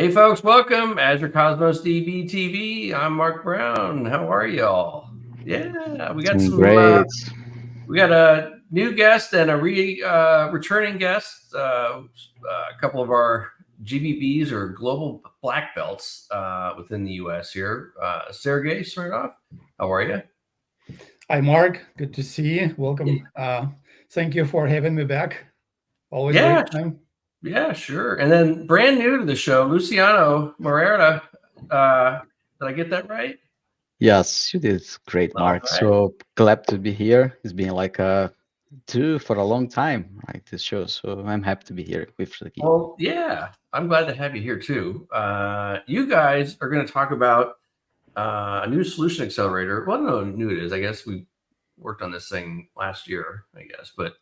Hey folks, welcome Azure Cosmos DB TV. I'm Mark Brown. How are y'all? Yeah, we got Doing some. great. We got a new guest and a returning guest. A couple of our GBBs or global black belts within the U.S. here. Sergey Smirnov, how are you? Hi, Mark. Good to see you. Welcome. Thank you for having me back. Always a Yeah, great time. yeah, sure. And then brand new to the show, Luciano Moreira. Did I get that right? Yes, you did great, All Mark. right. So glad to be here. It's been like two for a long time, right? This show. So I'm happy to be here with Shaki. Well, yeah, I'm glad to have you here too. You guys are going to talk about a new solution accelerator. Well, I don't know how new it is. I guess we worked on this thing last year, I guess, but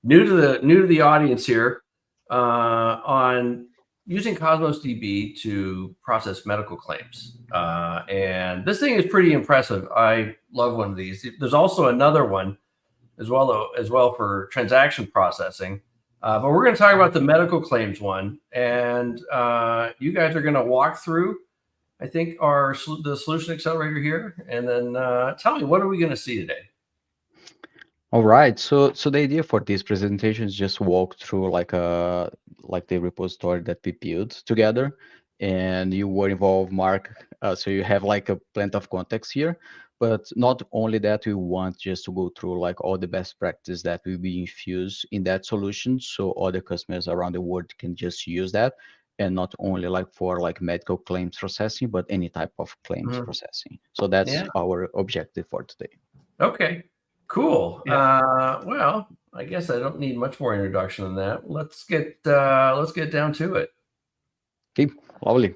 new to the audience here on using Cosmos DB to process medical claims. And this thing is pretty impressive. I love one of these. There's also another one as well for transaction processing. But we're going to talk about the medical claims one, and you guys are going to walk through, I think, the solution accelerator here, and then tell me, what are we going to see today? All right. So the idea for this presentation is just walk through like the repository that we built together, and you were involved, Mark. So you have like a plenty of context here. But not only that, we want just to go through like all the best practice that will be infused in that solution, so other customers around the world can just use that, and not only like for like medical claims processing, but any type of claims Mhm. processing. So that's Yeah. our objective for today. Okay. Cool. Yeah. Well, I guess I don't need much more introduction than that. Let's get down to it. Okay, lovely.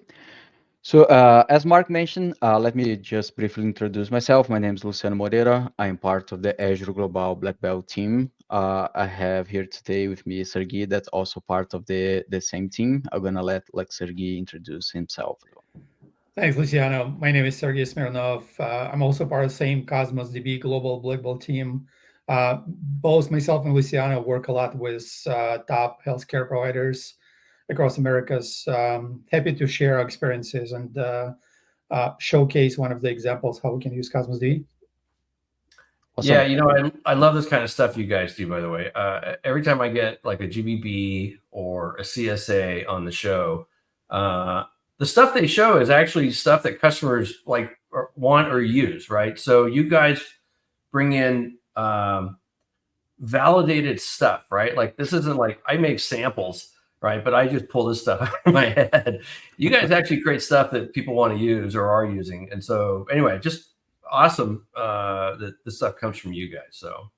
So, as Mark mentioned, let me just briefly introduce myself. My name is Luciano Moreira. I'm part of the Azure Global Black Belt team. I have here today with me Sergey, that's also part of the same team. I'm gonna let like Sergey introduce himself. Thanks, Luciano. My name is Sergey Smirnov. I'm also part of the same Cosmos DB Global Black Belt team. Both myself and Luciano work a lot with top healthcare providers across Americas. Happy to share our experiences and showcase one of the examples how we can use Cosmos DB. Yeah, Awesome. I love this kind of stuff you guys do, by the way. Every time I get like a GBB or a CSA on the show, the stuff they show is actually stuff that customers like want or use, right? So you guys bring in validated stuff, right? Like this isn't like I make samples, right? But I just pull this stuff out of my head. You guys actually create stuff that people want to use or are using. And so anyway, just awesome that this stuff comes from you guys. So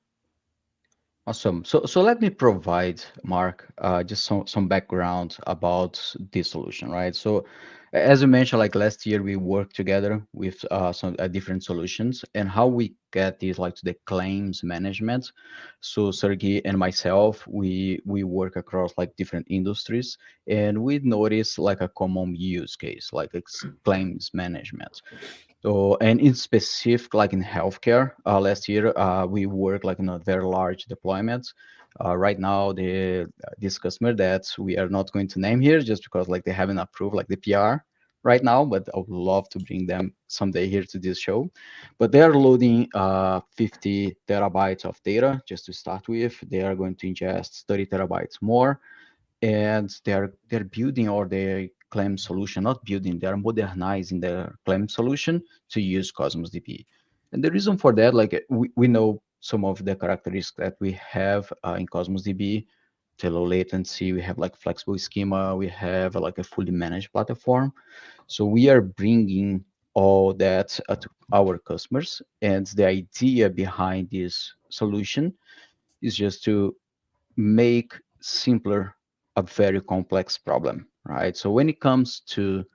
Awesome. So let me provide Mark just some background about this solution, right? So as you mentioned, like last year we worked together with some different solutions, and how we get this like to the claims management. So Sergey and myself, we work across like different industries, and we noticed like a common use case, like it's claims management. So, and in specific, like in healthcare, last year we worked like in a very large deployment. Right now, this customer that we are not going to name here, just because like they haven't approved like the PR right now, but I would love to bring them someday here to this show. But they are loading 50 terabytes of data just to start with. They are going to ingest 30 terabytes more, and they're building or their claim solution, not building, they're modernizing their claim solution to use Cosmos DB. And the reason for that, like we know some of the characteristics that we have in Cosmos DB, the low latency, we have like flexible schema, we have like a fully managed platform. So we are bringing all that to our customers, and the idea behind this solution is just to make simpler a very complex problem, right? So when it comes to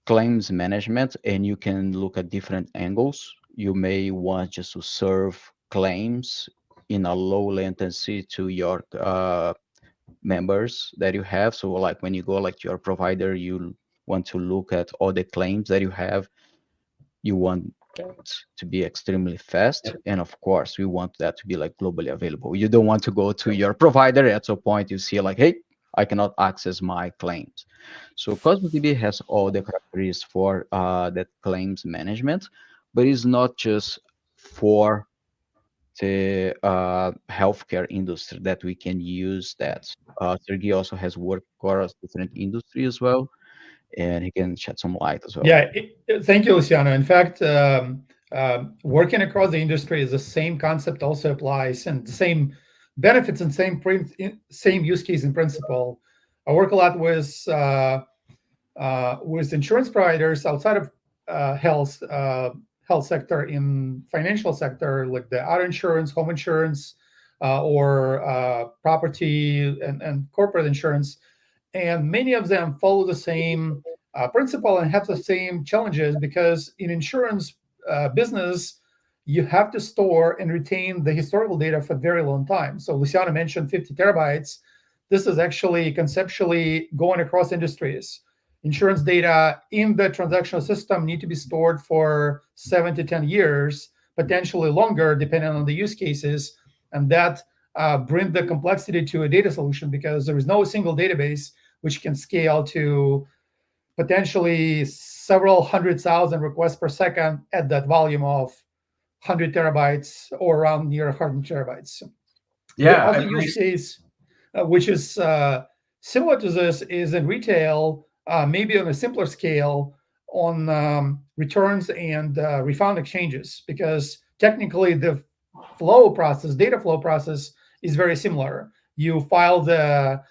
claims management, and you can look at different angles, you may want just to serve claims in a low latency to your members that you have. So like when you go like to your provider, you want to look at all the claims that you have. You want that to be extremely fast, and of course we want that to be like globally available. You don't want to go to your provider at some point you see like, hey, I cannot access my claims. So Cosmos DB has all the characteristics for that claims management, but it's not just for the healthcare industry that we can use that. Sergey also has worked across different industry as well, and he can shed some light as well. Yeah, thank you, Luciano. In fact, working across the industry is the same concept also applies, and the same benefits and same use case in principle. I work a lot with insurance providers outside of health sector, in financial sector, like the auto insurance, home insurance, or property and corporate insurance, and many of them follow the same principle and have the same challenges, because in insurance business you have to store and retain the historical data for a very long time. So Luciano mentioned 50 terabytes. This is actually conceptually going across industries. Insurance data in the transactional system need to be stored for 7 to 10 years, potentially longer depending on the use cases, and that bring the complexity to a data solution, because there is no single database which can scale to potentially several 100,000 requests per second at that volume of 100 terabytes or around near 100 terabytes. Yeah. The other use case, which is similar to this, is in retail, maybe on a simpler scale, on returns and refund exchanges, because technically the data flow process is very similar. You file the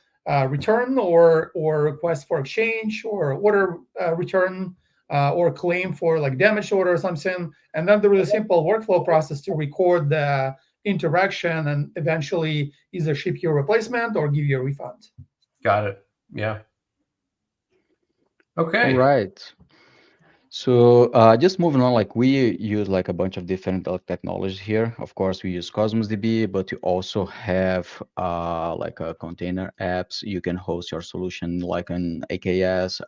return or request for exchange or order return or claim for like damage order or something, and then there is a simple workflow process to record the interaction and eventually either ship you a replacement or give you a refund. Got it. Yeah. Okay. All right. So just moving on, like we use like a bunch of different technologies here. Of course, we use Cosmos DB, but you also have like container apps. You can host your solution like an AKS,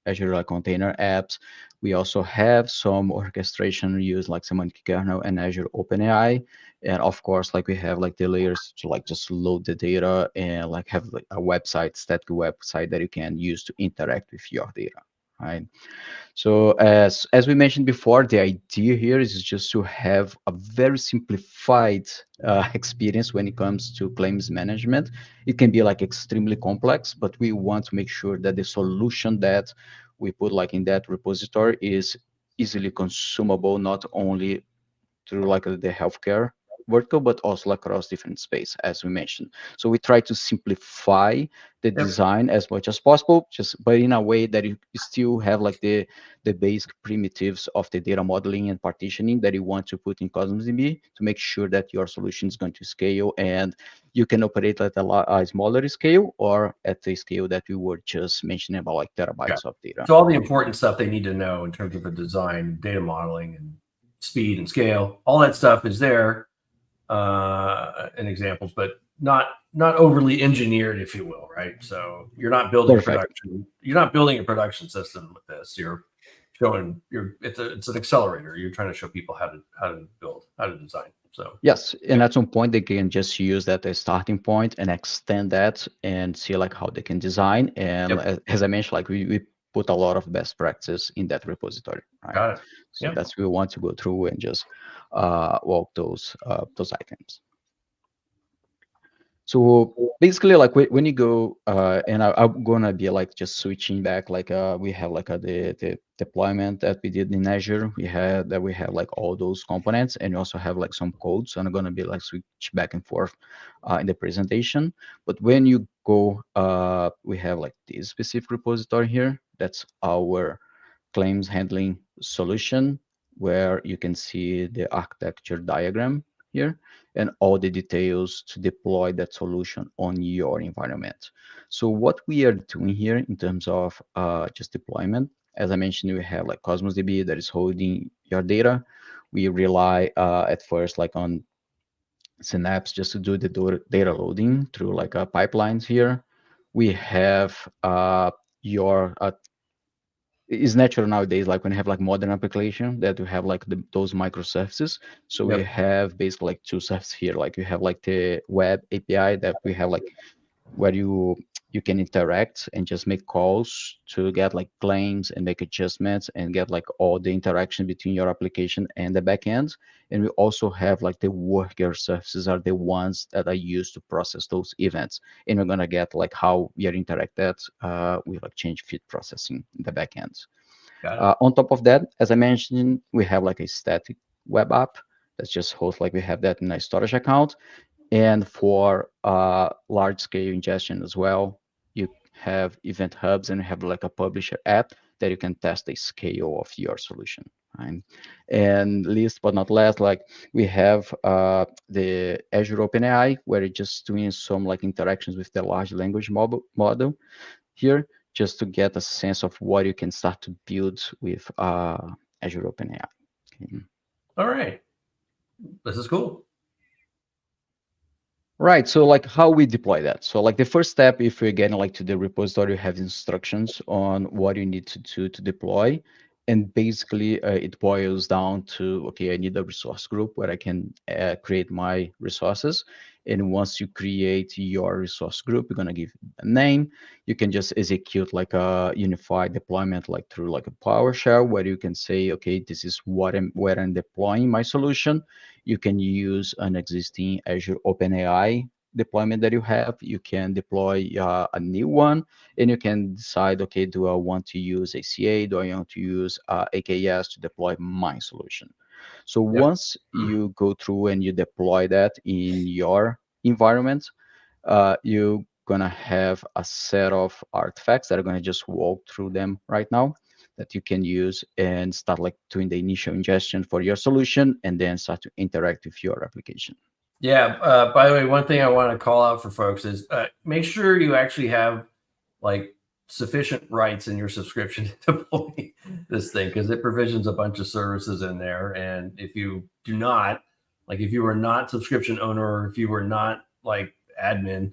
Azure Container Apps. We also have some orchestration used like semantic kernel and Azure OpenAI. And of course, like we have like the layers to like just load the data and like have like a website, static website that you can use to interact with your data, right? So as we mentioned before, the idea here is just to have a very simplified experience when it comes to claims management. It can be like extremely complex, but we want to make sure that the solution that we put like in that repository is easily consumable, not only through like the healthcare vertical, but also like across different space, as we mentioned. So we try to simplify the design as much as possible, just but in a way that you still have like the basic primitives of the data modeling and partitioning that you want to put in Cosmos DB to make sure that your solution is going to scale and you can operate at a smaller scale or at the scale that we were just mentioning about like terabytes of data. So all the important stuff they need to know in terms of the design, data modeling, and speed and scale, all that stuff is there in examples, but not overly engineered, if you will, right? So you're not building production. You're not building a production system with this. You're showing it's an accelerator. You're trying to show people how to build, how to design. So yes, and at some point they can just use that as starting point and extend that and see like how they can design. And as I mentioned, like we put a lot of best practices in that repository. Right? Got it. So that's we want to go through and just walk those items. So basically, like when you go, and I'm gonna be like just switching back, like we have like the deployment that we did in Azure. We have like all those components, and you also have like some codes. So I'm gonna be like switch back and forth in the presentation. But when you go, we have like this specific repository here. That's our claims handling solution, where you can see the architecture diagram here and all the details to deploy that solution on your environment. So what we are doing here in terms of just deployment, as I mentioned, we have like Cosmos DB that is holding your data. We rely at first like on Synapse just to do the data loading through like pipelines here. We have your it's natural nowadays, like when you have like modern application that you have like those microservices. So we have basically like two services here. Like you have like the web API that we have like where you you can interact and just make calls to get like claims and make adjustments and get like all the interaction between your application and the backend. And we also have like the worker surfaces are the ones that are used to process those events. And we're gonna get like how we are interacted with like change feed processing in the backend. On top of that, as I mentioned, we have like a static web app that's just host like we have that in a storage account. And for large scale ingestion as well, you have event hubs and have like a publisher app that you can test the scale of your solution. Right? And last but not last, like we have the Azure OpenAI, where it's just doing some like interactions with the large language model here, just to get a sense of what you can start to build with Azure OpenAI. Okay. All right. This is cool. Right. So like how we deploy that. So like the first step, if we're getting like to the repository, you have instructions on what you need to do to deploy. And basically it boils down to, okay, I need a resource group where I can create my resources. And once you create your resource group, you're going to give a name. You can just execute like a unified deployment, like through like a PowerShell, where you can say, okay, this is where I'm deploying my solution. You can use an existing Azure OpenAI deployment that you have. You can deploy a new one, and you can decide, okay, do I want to use ACA? Do I want to use AKS to deploy my solution? So once you go through and you deploy that in your environment, you're gonna have a set of artifacts that are gonna just walk through them right now that you can use and start like doing the initial ingestion for your solution and then start to interact with your application. Yeah. By the way, one thing I want to call out for folks is make sure you actually have like sufficient rights in your subscription to deploy this thing, because it provisions a bunch of services in there. And if you do not, like if you were not subscription owner, or if you were not like admin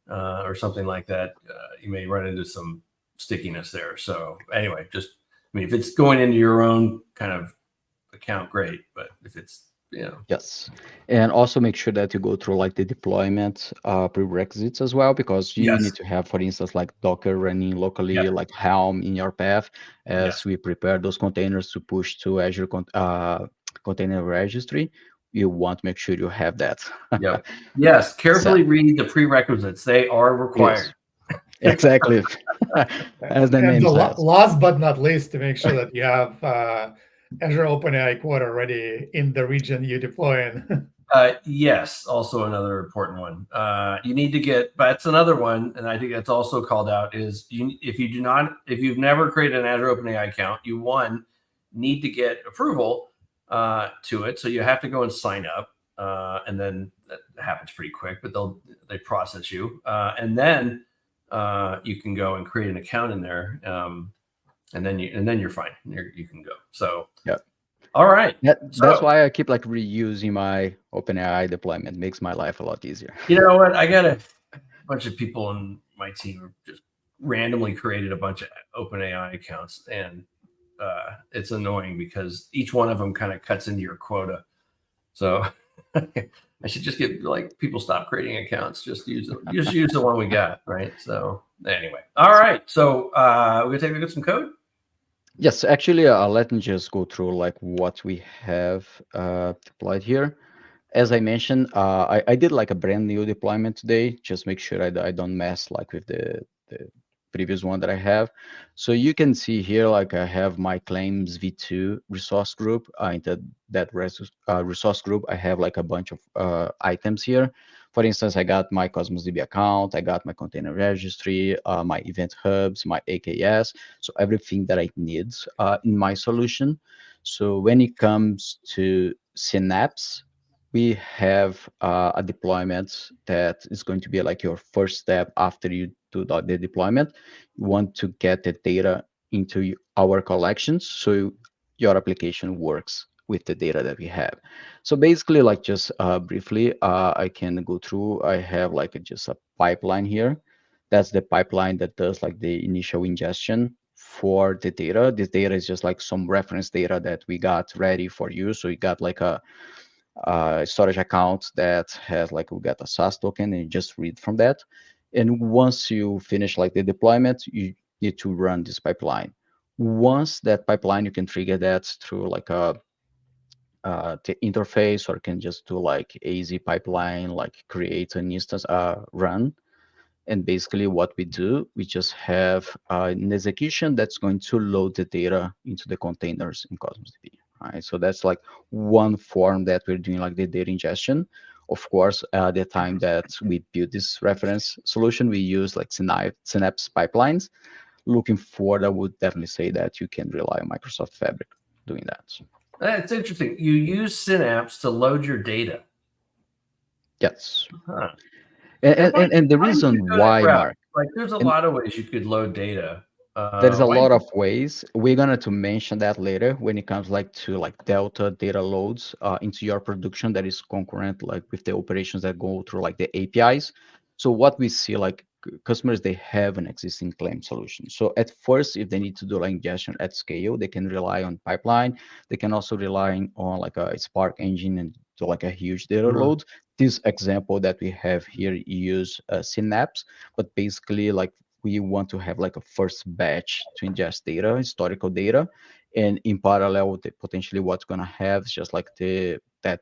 or something like that, you may run into some stickiness there. So anyway, just, I mean, if it's going into your own kind of account, great. But if it's, you know. Yes. And also make sure that you go through like the deployment prerequisites as well, because you need to have, for instance, like Docker running locally, like Helm in your path as we prepare those containers to push to Azure Container Registry. You want to make sure you have that. Yes. Carefully read the prerequisites. They are required. Yes. Exactly. As the name says. Last but not least, to make sure that you have Azure OpenAI quote already in the region you deploy in. Yes, also another important one. You need to get, but it's another one, and I think that's also called out, is if you've never created an Azure OpenAI account, you need to get approval to it. So you have to go and sign up, and then that happens pretty quick, but they process you, and then you can go and create an account in there. And then you're fine. You can go. So all right. That's why I keep like reusing my OpenAI deployment. It makes my life a lot easier. You know what? I got a bunch of people in my team who just randomly created a bunch of OpenAI accounts, and it's annoying because each one of them kind of cuts into your quota. So I should just get like people stop creating accounts. Just use the one we got, right? So anyway, all right. So we're gonna take a look at some code. Yes, actually, let me just go through like what we have deployed here. As I mentioned, I did like a brand new deployment today. Just make sure I don't mess like with the previous one that I have. So you can see here, like I have my claims v2 resource group. Into that resource group, I have like a bunch of items here. For instance, I got my Cosmos DB account, I got my container registry, my event hubs, my AKS, so everything that I need in my solution. So when it comes to Synapse, we have a deployment that is going to be like your first step after you do the deployment. You want to get the data into our collections so your application works with the data that we have. So basically, like just briefly, I can go through. I have like just a pipeline here. That's the pipeline that does like the initial ingestion for the data. This data is just like some reference data that we got ready for you. So we got like a storage account that has like we got a SAS token and you just read from that. And once you finish like the deployment, you need to run this pipeline. Once that pipeline, you can trigger that through like a the interface, or can just do like easy pipeline, like create an instance, run. And basically what we do, we just have an execution that's going to load the data into the containers in Cosmos DB, right? So that's like one form that we're doing like the data ingestion. Of course, the time that we built this reference solution, we use like Synapse pipelines. Looking forward, I would definitely say that you can rely on Microsoft Fabric doing that. That's interesting. You use Synapse to load your data. Yes. Huh. And the Why would you reason go that why, route? Mark, Like, there's a and lot of ways you could load data. there's a Why? lot of ways. We're gonna to mention that later when it comes like to like Delta data loads into your production that is concurrent like with the operations that go through like the APIs. So what we see like customers, they have an existing claim solution. So at first, if they need to do like ingestion at scale, they can rely on pipeline. They can also rely on like a Spark engine and do like a huge data Mhm. load. This example that we have here use Synapse, but basically like we want to have like a first batch to ingest data, historical data, and in parallel, potentially what's going to have is just like that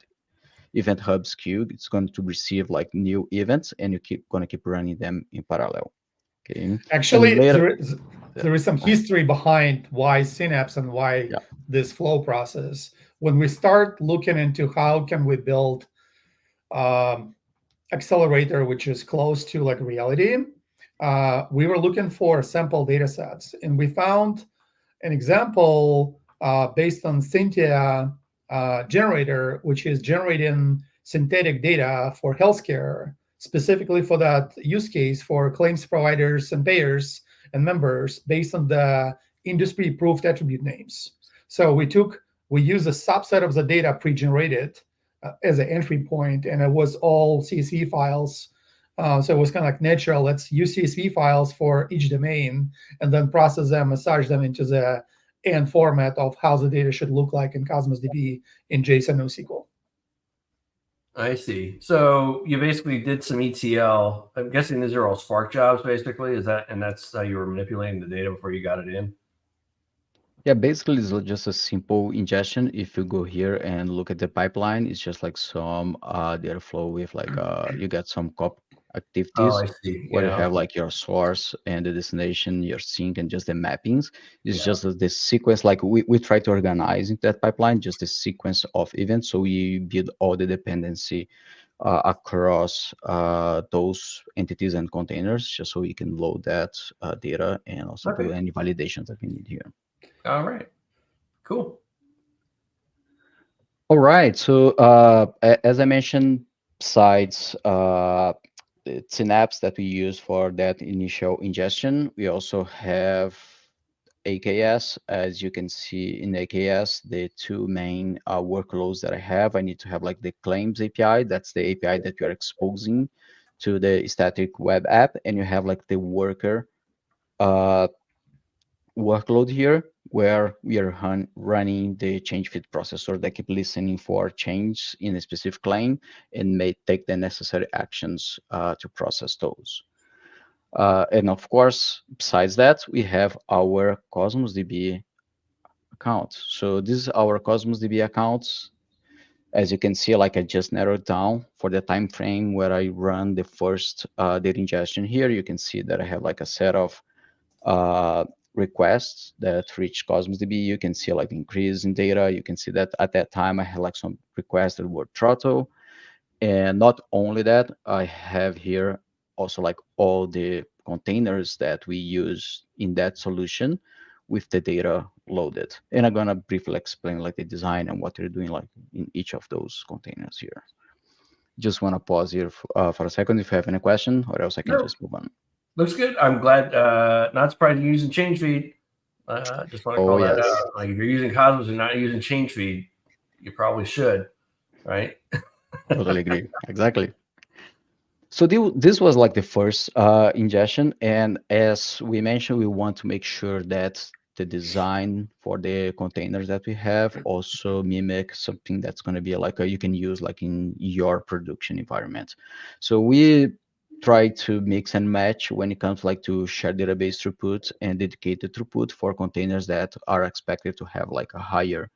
event hubs queue. It's going to receive like new events, and you keep going to keep running them in parallel. Okay, and Actually, later, there is some history behind why Synapse and why yeah, this flow process. When we start looking into how can we build um, accelerator, which is close to like reality, we were looking for sample data sets, and we found an example based on Cynthia generator, which is generating synthetic data for healthcare, specifically for that use case for claims providers and payers and members based on the industry approved attribute names. So we used a subset of the data pre-generated as an entry point, and it was all CSV files. So it was kind of like natural. Let's use CSV files for each domain and then process them, massage them into the and format of how the data should look like in Cosmos DB in JSON NoSQL. I see. So you basically did some ETL. I'm guessing these are all Spark jobs, basically. Is that, and that's how you were manipulating the data before you got it in? yeah, basically it's just a simple ingestion. If you go here and look at the pipeline, it's just like some data flow with like you get some cop Oh, activities I see. where you Yeah. have Okay. like your source and the destination, your sink, and just the mappings. It's Yeah. just the sequence, like we try to organize in that pipeline, just the sequence of events. So we build all the dependency across those entities and containers, just so we can load that data and also do Okay. any validations that we need here. All right. Cool. All right. So as I mentioned, besides the Synapse that we use for that initial ingestion, we also have AKS. As you can see in AKS, the two main workloads that I have, I need to have like the claims API. That's the API that you are exposing to the static web app, and you have like the worker uh, workload here where we are running the change feed processor that keep listening for change in a specific claim and may take the necessary actions to process those. And of course, besides that, we have our Cosmos DB account. So this is our Cosmos DB accounts. As you can see, like I just narrowed down for the time frame where I run the first data ingestion here. You can see that I have like a set of uh, requests that reach Cosmos DB. You can see like increase in data. You can see that at that time I had like some requests that were throttle. And not only that, I have here also like all the containers that we use in that solution with the data loaded. And I'm gonna briefly explain like the design and what we're doing like in each of those containers here. Just wanna pause here for a second if you have any question, or else I can No, just move on. looks good. I'm glad. Not surprised you're using change feed. Just want to Oh call that yes, out. Like, if you're using Cosmos and not using change feed, you probably should, right? totally agree. Exactly. So this was like the first ingestion, and as we mentioned, we want to make sure that the design for the containers that we have also mimic something that's going to be like you can use like in your production environment. So we try to mix and match when it comes like to shared database throughput and dedicated throughput for containers that are expected to have like a higher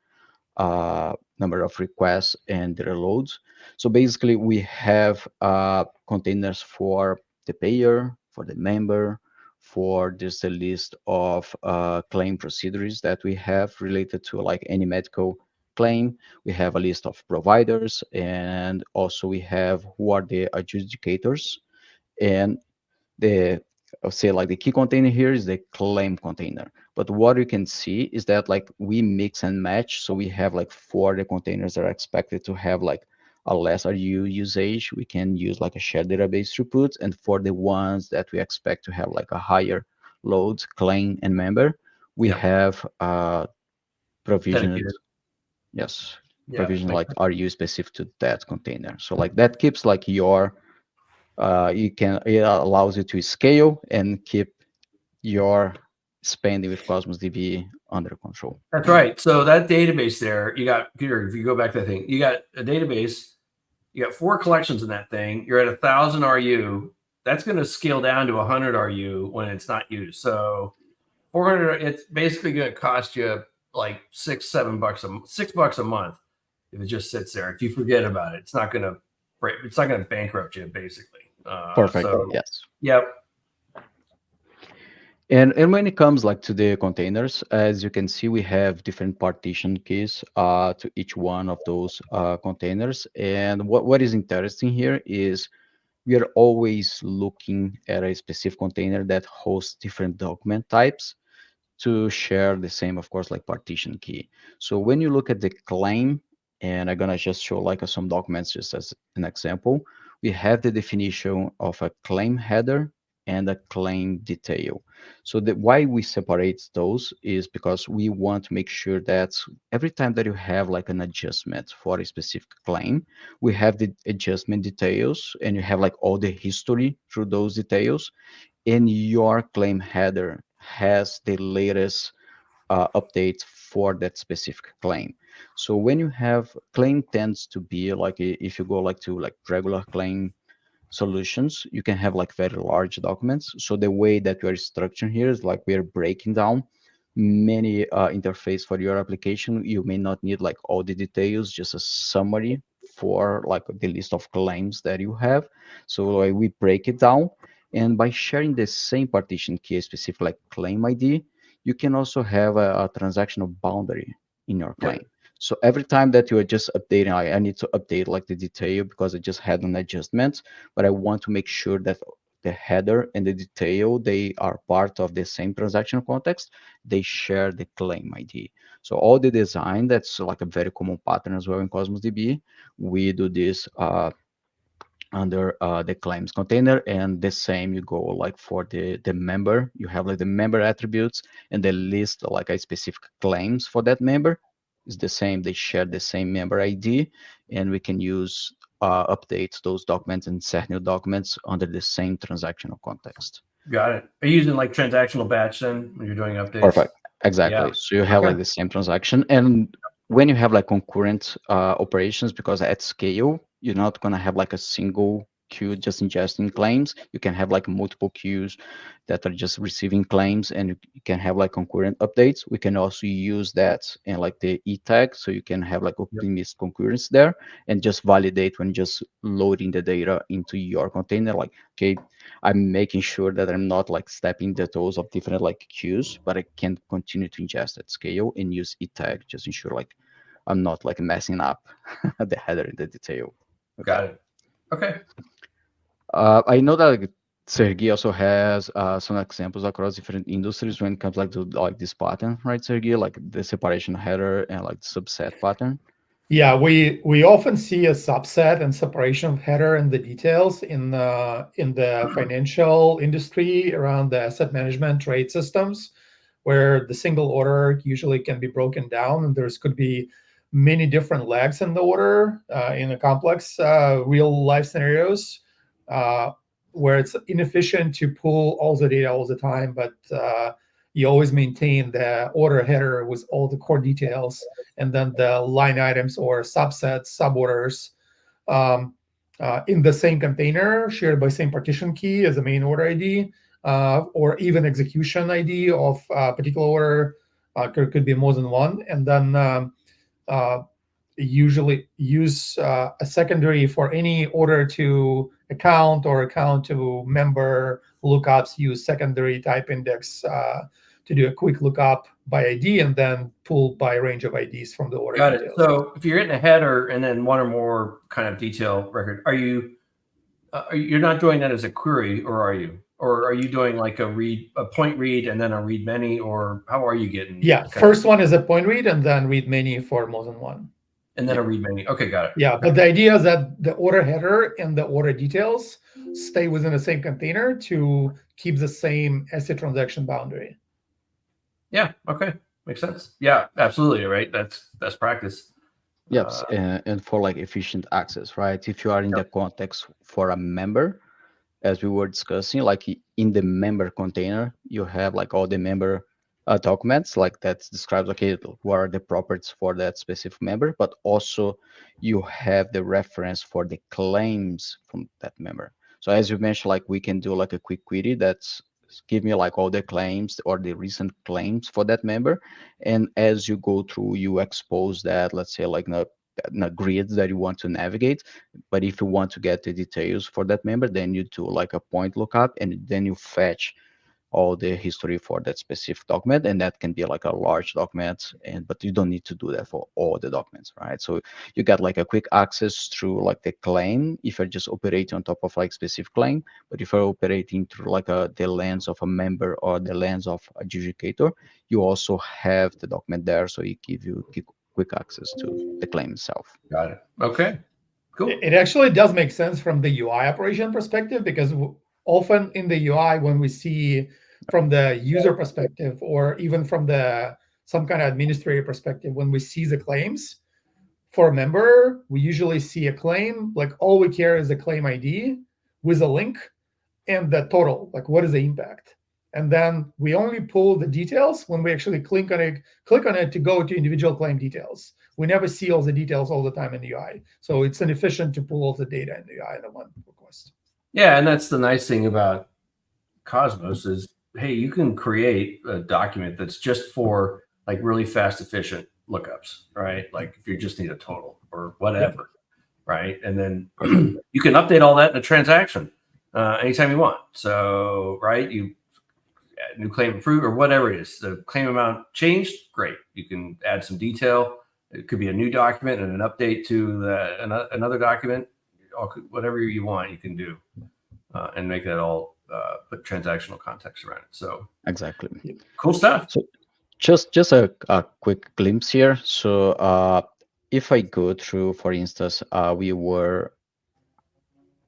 number of requests and their loads. So basically, we have containers for the payer, for the member, for just a list of claim procedures that we have related to like any medical claim. We have a list of providers, and also we have who are the adjudicators. And the I'll say like the key container here is the claim container. But what you can see is that like we mix and match. So we have like for the containers that are expected to have like a lesser usage, we can use like a shared database throughput. And for the ones that we expect to have like a higher load, claim and member, we Yeah. have provisioned, Dedicated. yes, Yeah. provision like RU specific to that container. So like that keeps like your it allows you to scale and keep your spending with Cosmos DB under control. That's right. So that database there, you got here. If you go back to that thing, you got a database. You got 4 collections in that thing. You're at 1,000 RU. That's going to scale down to 100 RU when it's not used. So 400. It's basically going to cost you like $6 a month if it just sits there. If you forget about it, it's not going to break. It's not going to bankrupt you basically. Perfect. So Yes. yep. And when it comes like to the containers, as you can see, we have different partition keys to each one of those containers. And what is interesting here is we are always looking at a specific container that hosts different document types to share the same, of course, like partition key. So when you look at the claim, and I'm gonna just show like some documents just as an example, we have the definition of a claim header and a claim detail. So the why we separate those is because we want to make sure that every time that you have like an adjustment for a specific claim, we have the adjustment details and you have like all the history through those details, and your claim header has the latest updates for that specific claim. So when you have claim tends to be like if you go like to like regular claim solutions, you can have like very large documents. So the way that we are structuring here is like we are breaking down many interface for your application. You may not need like all the details, just a summary for like the list of claims that you have. So like, we break it down, and by sharing the same partition key, specific like claim ID, you can also have a transactional boundary in your claim. Yep. So every time that you are just updating, I need to update like the detail because I just had an adjustment, but I want to make sure that the header and the detail, they are part of the same transactional context. They share the claim ID. So all the design, that's like a very common pattern as well in Cosmos DB. We do this under the claims container, and the same you go like for the member. You have like the member attributes and the list like a specific claims for that member is the same. They share the same member ID, and we can use update those documents and set new documents under the same transactional context. Got it. Are you using like transactional batch then when you're doing updates? Perfect. Yeah. Exactly. So you have Okay. like the same transaction. And when you have like concurrent operations, because at scale, you're not going to have like a single queue just ingesting claims. You can have like multiple queues that are just receiving claims, and you can have like concurrent updates. We can also use that in like the E tag. So you can have like Yep. optimist concurrence there and just validate when just loading the data into your container. Like, okay, I'm making sure that I'm not like stepping the toes of different like queues, but I can continue to ingest at scale and use E tag just ensure like I'm not like messing up the header in the detail. Okay. Got it. Okay. I know that like, Sergey also has some examples across different industries when it comes like to like this pattern, right, Sergey? Like the separation header and like subset pattern. Yeah, we often see a subset and separation of header and the details in the financial industry around the asset management trade systems, where the single order usually can be broken down, and there's could be many different legs in the order in a complex real life scenarios where it's inefficient to pull all the data all the time, but you always maintain the order header with all the core details, and then the line items or subsets, suborders, um, in the same container, shared by same partition key as the main order ID, or even execution ID of a particular order. Could be more than one, and then usually use a secondary for any order to account or account to member lookups. Use secondary type index to do a quick lookup by ID and then pull by range of IDs from the order Got details. it. So if you're getting a header and then one or more kind of detail record, are you're not doing that as a query, or are you? Or are you doing like a point read and then a read many, or how are you getting? Yeah, first one is a point read and then read many for more than one. And then a read many. Okay, got it. Yeah, okay. But the idea is that the order header and the order details stay within the same container to keep the same ACID transaction boundary. Yeah, okay. Makes sense. Yeah, absolutely, right? That's best practice. Yes, and for like efficient access, right? If you are in the context for a member, as we were discussing, like in the member container, you have like all the member documents, like that describes, okay, what are the properties for that specific member, but also you have the reference for the claims from that member. So as you mentioned, like we can do like a quick query that's give me like all the claims or the recent claims for that member. And as you go through, you expose that, let's say like in a grid that you want to navigate. But if you want to get the details for that member, then you do like a point lookup and then you fetch all the history for that specific document, and that can be like a large document, but you don't need to do that for all the documents, right? So you get like a quick access through like the claim if you're just operating on top of like specific claim. But if you're operating through like the lens of a member or the lens of adjudicator, you also have the document there, so it give you quick access to the claim itself. Got it. Okay. Cool. It actually does make sense from the UI operation perspective, because often in the UI, when we see from the user perspective or even from some kind of administrator perspective, when we see the claims for a member, we usually see a claim, like all we care is the claim ID with a link and the total, like what is the impact. And then we only pull the details when we actually click on it to go to individual claim details. We never see all the details all the time in the UI. So it's inefficient to pull all the data in the UI in one request. Yeah, and that's the nice thing about Cosmos is, hey, you can create a document that's just for like really fast, efficient lookups, right? Like if you just need a total or whatever, right? And then you can update all that in a transaction anytime you want. So, right, you add new claim approved or whatever it is. The claim amount changed, great. You can add some detail. It could be a new document and an update to another document. Whatever you want, you can do, and make that all put transactional context around it. So exactly, cool stuff. So just a quick glimpse here. So if I go through, for instance, we were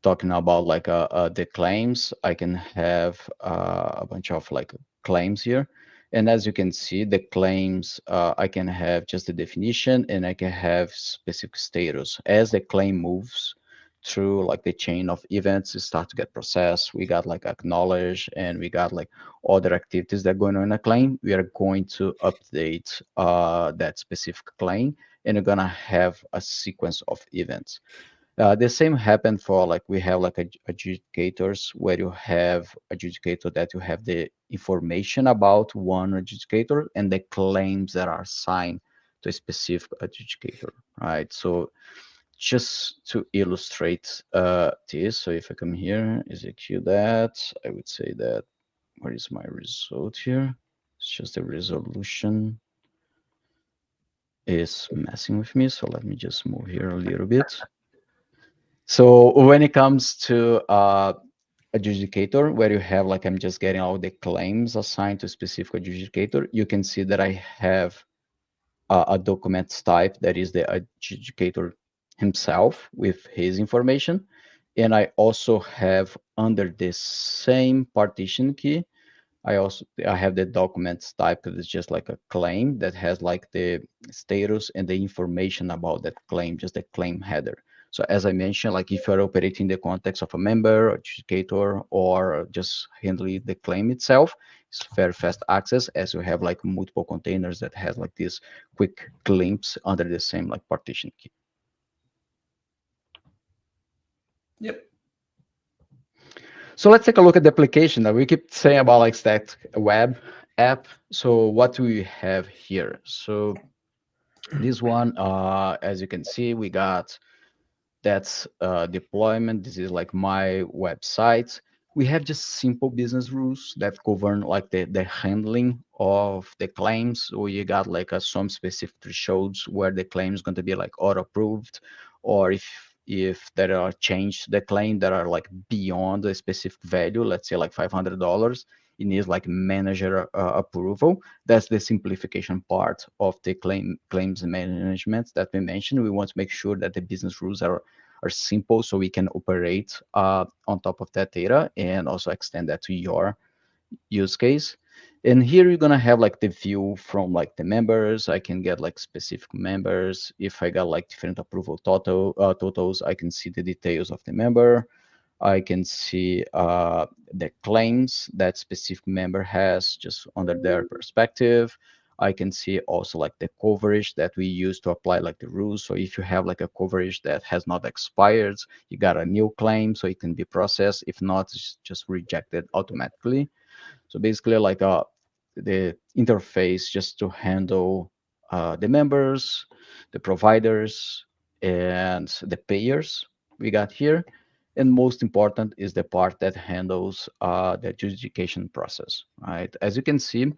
talking about like the claims. I can have a bunch of like claims here. And as you can see, the claims, I can have just the definition and I can have specific status. As the claim moves through like the chain of events, it start to get processed. We got like acknowledge and we got like other activities that are going on in a claim. We are going to update that specific claim, and we're gonna have a sequence of events. The same happened for like we have like adjudicators, where you have adjudicator that you have the information about one adjudicator and the claims that are assigned to a specific adjudicator, right? So just to illustrate this, so if I come here, execute that, I would say that, where is my result here? It's just the resolution is messing with me, so let me just move here a little bit. So when it comes to adjudicator, where you have like, I'm just getting all the claims assigned to a specific adjudicator, you can see that I have a document type that is the adjudicator himself with his information. And I also have under the same partition key, I have the documents type that is just like a claim that has like the status and the information about that claim, just the claim header. So as I mentioned, like if you're operating the context of a member, adjudicator, or just handling the claim itself, it's very fast access, as you have like multiple containers that has like this quick glimpse under the same like partition key. Yep. So let's take a look at the application that we keep saying about like static web app. So what do we have here? So this one, as you can see, we got that's deployment. This is like my website. We have just simple business rules that govern like the handling of the claims. So you got like some specific thresholds where the claim is going to be like auto approved, or if there are changes to the claim that are like beyond a specific value, let's say like $500, it needs like manager approval. That's the simplification part of the claims management that we mentioned. We want to make sure that the business rules are simple so we can operate on top of that data and also extend that to your use case. And here you're gonna have like the view from like the members. I can get like specific members. If I got like different approval totals, I can see the details of the member. I can see the claims that specific member has just under their perspective. I can see also like the coverage that we use to apply like the rules. So if you have like a coverage that has not expired, you got a new claim, so it can be processed. If not, it's just rejected automatically. So basically like the interface just to handle the members, the providers, and the payers we got here. And most important is the part that handles the adjudication process, right? As you can see,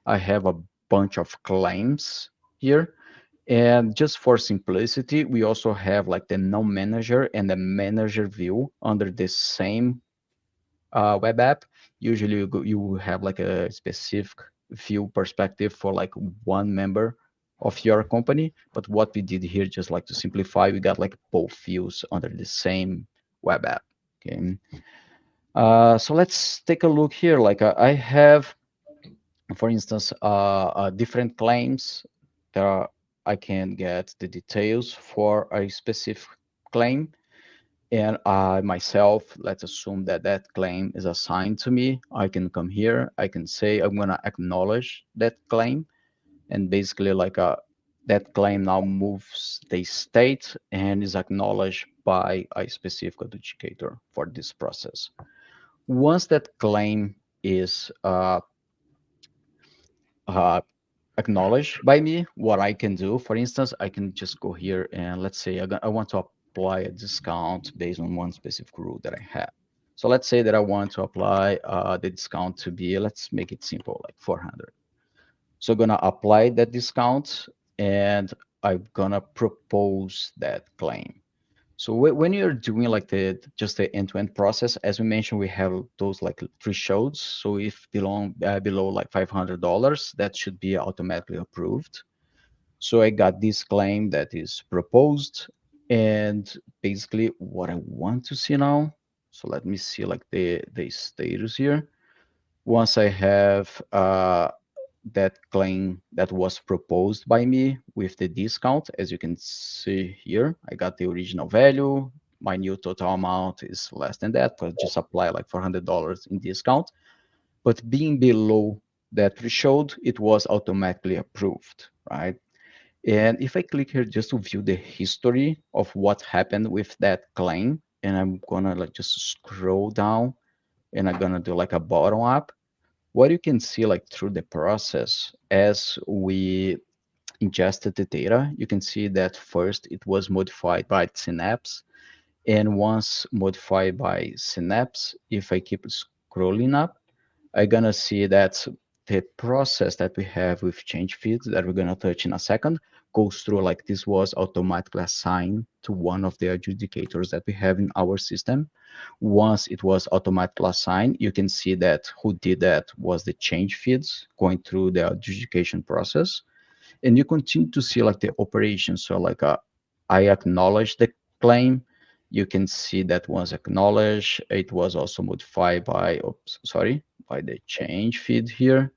I have a bunch of claims here. And just for simplicity, we also have like the non-manager and the manager view under the same web app. Usually you will have like a specific view perspective for like one member of your company. But what we did here, just like to simplify, we got like both views under the same web app. Okay. So let's take a look here. Like I have, for instance, different claims that I can get the details for a specific claim. And I myself, let's assume that that claim is assigned to me. I can come here. I can say I'm going to acknowledge that claim. And basically like that claim now moves the state and is acknowledged by a specific adjudicator for this process. Once that claim is uh, acknowledged by me, what I can do, for instance, I can just go here and let's say I want to apply a discount based on one specific rule that I have. So let's say that I want to apply the discount to be, let's make it simple, like 400. So I'm gonna apply that discount and I'm gonna propose that claim. So when you're doing like just the end-to-end process, as we mentioned, we have those like thresholds. So if below like $500, that should be automatically approved. So I got this claim that is proposed, and basically what I want to see now. So let me see like the status here. Once I have that claim that was proposed by me with the discount. As you can see here, I got the original value. My new total amount is less than that, but just apply like $400 in discount. But being below that threshold, it was automatically approved, right? And if I click here just to view the history of what happened with that claim, and I'm gonna like just scroll down and I'm gonna do like a bottom up, what you can see like through the process as we ingested the data, you can see that first it was modified by Synapse. And once modified by Synapse, if I keep scrolling up, I'm gonna see that the process that we have with change feeds that we're gonna touch in a second goes through like this was automatically assigned to one of the adjudicators that we have in our system. Once it was automatically assigned, you can see that who did that was the change feeds going through the adjudication process. And you continue to see like the operation. So like I acknowledge the claim. You can see that once acknowledged, it was also modified by, oops, sorry, by the change feed here.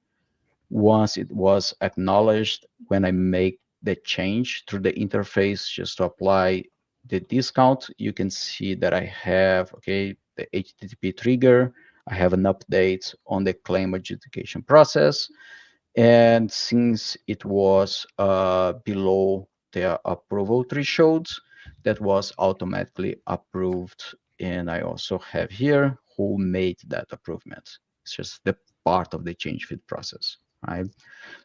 Once it was acknowledged, when I make the change through the interface just to apply the discount, you can see that I have, okay, the HTTP trigger. I have an update on the claim adjudication process. And since it was below the approval thresholds, that was automatically approved. And I also have here who made that approval. It's just the part of the change feed process, right?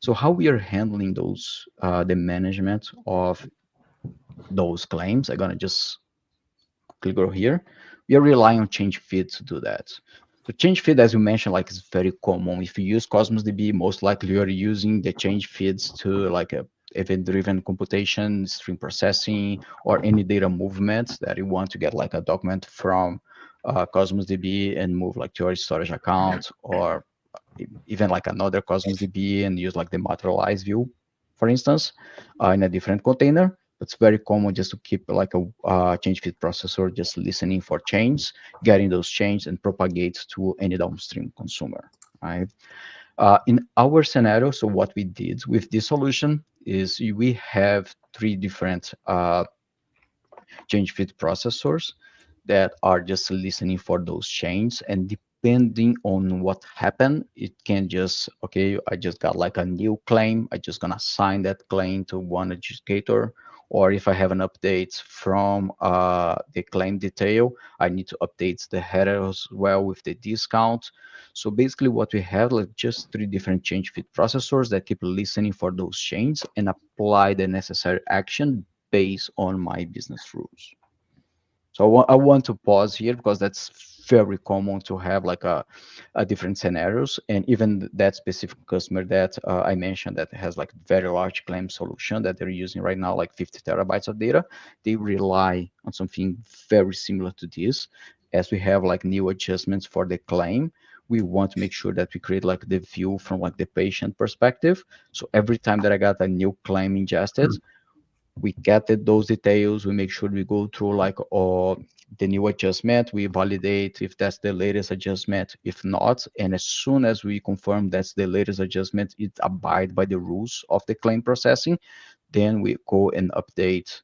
So how we are handling those, the management of those claims, I'm gonna just click over here. We are relying on change feed to do that. So change feed, as you mentioned, like is very common. If you use Cosmos DB, most likely you are using the change feeds to like a event-driven computation, stream processing, or any data movements that you want to get like a document from Cosmos DB and move like to your storage account, or even like another Cosmos DB and use like the materialized view, for instance, in a different container. It's very common just to keep like a change feed processor just listening for change, getting those changes and propagate to any downstream consumer, right? In our scenario, so what we did with this solution is we have three different change feed processors that are just listening for those chains, and depending on what happened, it can just, okay, I just got like a new claim, I just gonna assign that claim to one adjudicator, or if I have an update from the claim detail, I need to update the header as well with the discount. So basically what we have, like just three different change feed processors that keep listening for those chains and apply the necessary action based on my business rules. So I want to pause here because that's very common to have like a different scenarios, and even that specific customer that I mentioned that has like very large claim solution that they're using right now, like 50 terabytes of data, they rely on something very similar to this. As we have like new adjustments for the claim, we want to make sure that we create like the view from like the patient perspective. So every time that I got a new claim ingested, we get those details, we make sure we go through like the new adjustment, we validate if that's the latest adjustment, if not, and as soon as we confirm that's the latest adjustment, it abide by the rules of the claim processing, then we go and update